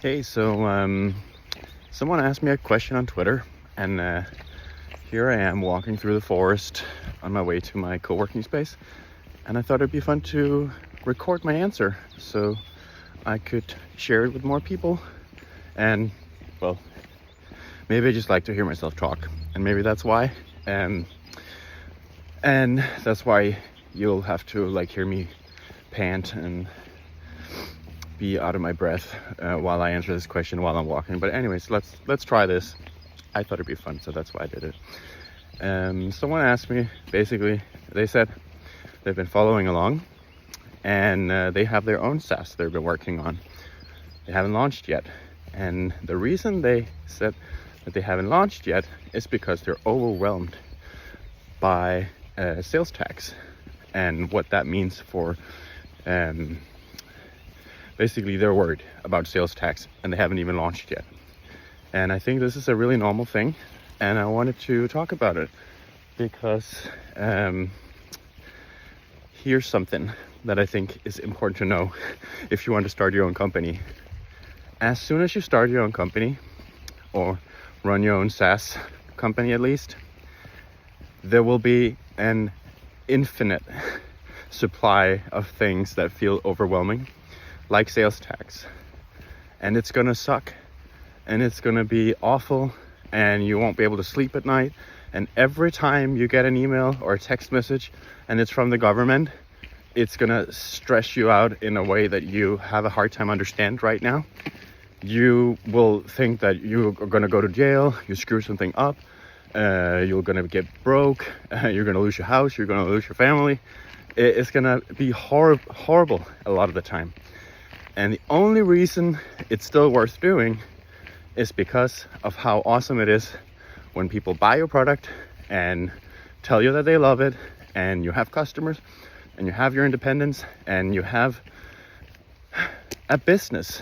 Hey, someone asked me a question on Twitter, and here I am walking through the forest on my way to my co-working space, and I thought it'd be fun to record my answer so I could share it with more people. And well, maybe I just like to hear myself talk, and maybe that's why. And that's why you'll have to hear me pant and be out of my breath while I answer this question while I'm walking. But anyways, let's try this. I thought it'd be fun, so that's why I did it. Someone asked me, basically, they said they've been following along, and they have their own SaaS they've been working on. They haven't launched yet, and the reason they said that they haven't launched yet is because they're overwhelmed by sales tax and what that means for basically they're worried about sales tax, and they haven't even launched yet. And I think this is a really normal thing, and I wanted to talk about it because here's something that I think is important to know if you want to start your own company. As soon as you start your own company, or run your own SaaS company at least, there will be an infinite supply of things that feel overwhelming, like sales tax. And it's gonna suck, and it's gonna be awful, and you won't be able to sleep at night. And every time you get an email or a text message and it's from the government, it's gonna stress you out in a way that you have a hard time understand right now. You will think that you're gonna go to jail, you screw something up, you're gonna get broke, you're gonna lose your house, you're gonna lose your family. It's gonna be horrible a lot of the time. And the only reason it's still worth doing is because of how awesome it is when people buy your product and tell you that they love it, and you have customers, and you have your independence, and you have a business.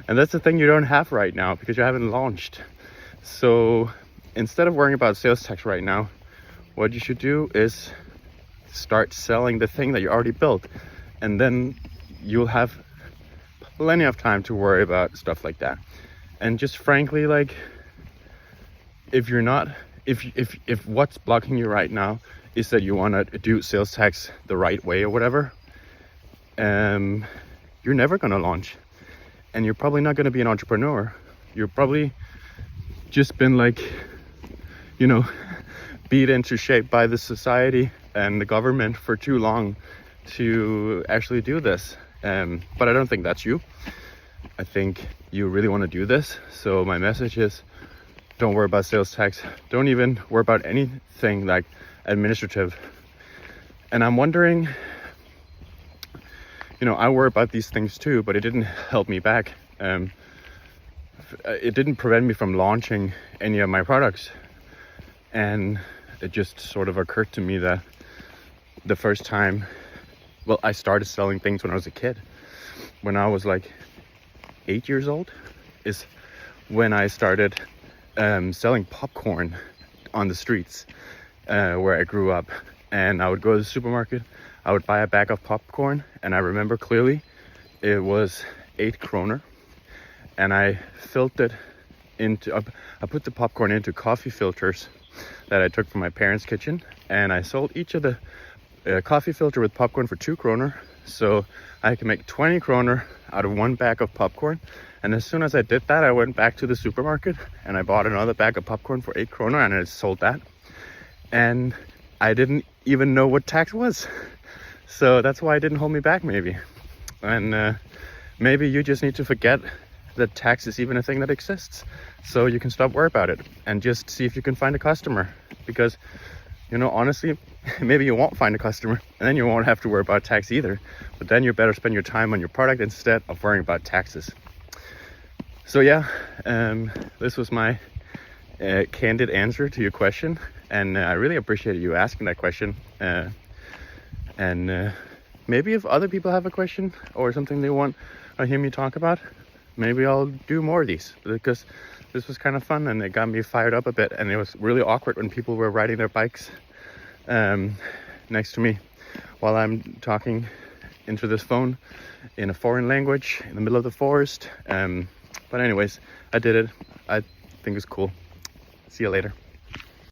And that's the thing you don't have right now because you haven't launched. So instead of worrying about sales tax right now, what you should do is start selling the thing that you already built, and then you'll have plenty of time to worry about stuff like that. And just frankly, if what's blocking you right now is that you want to do sales tax the right way or whatever, you're never going to launch, and you're probably not going to be an entrepreneur. You're probably just been beat into shape by the society and the government for too long to actually do this. But I don't think that's you. I think you really want to do this. So my message is, don't worry about sales tax. Don't even worry about anything like administrative. And I'm wondering, I worry about these things too, but it didn't help me back. It didn't prevent me from launching any of my products. And it just sort of occurred to me that the first time, I started selling things when I was a kid. When I was 8 years old is when I started selling popcorn on the streets where I grew up. And I would go to the supermarket, I would buy a bag of popcorn, and I remember clearly it was 8 kroner. And I filled it I put the popcorn into coffee filters that I took from my parents' kitchen, and I sold each of the coffee filter with popcorn for 2 kroner. So I can make 20 kroner out of one bag of popcorn. And as soon as I did that, I went back to the supermarket and I bought another bag of popcorn for 8 kroner, and I sold that. And I didn't even know what tax was. So that's why it didn't hold me back, maybe. And maybe you just need to forget that tax is even a thing that exists, so you can stop worrying about it and just see if you can find a customer. Because honestly, maybe you won't find a customer, and then you won't have to worry about tax either. But then you better spend your time on your product instead of worrying about taxes. So yeah, this was my candid answer to your question, and I really appreciate you asking that question. And maybe if other people have a question or something they want to hear me talk about, maybe I'll do more of these, because this was kind of fun and it got me fired up a bit. And it was really awkward when people were riding their bikes next to me while I'm talking, into this phone in a foreign language in the middle of the forest. But anyways, I did it. I think it's cool. See you later.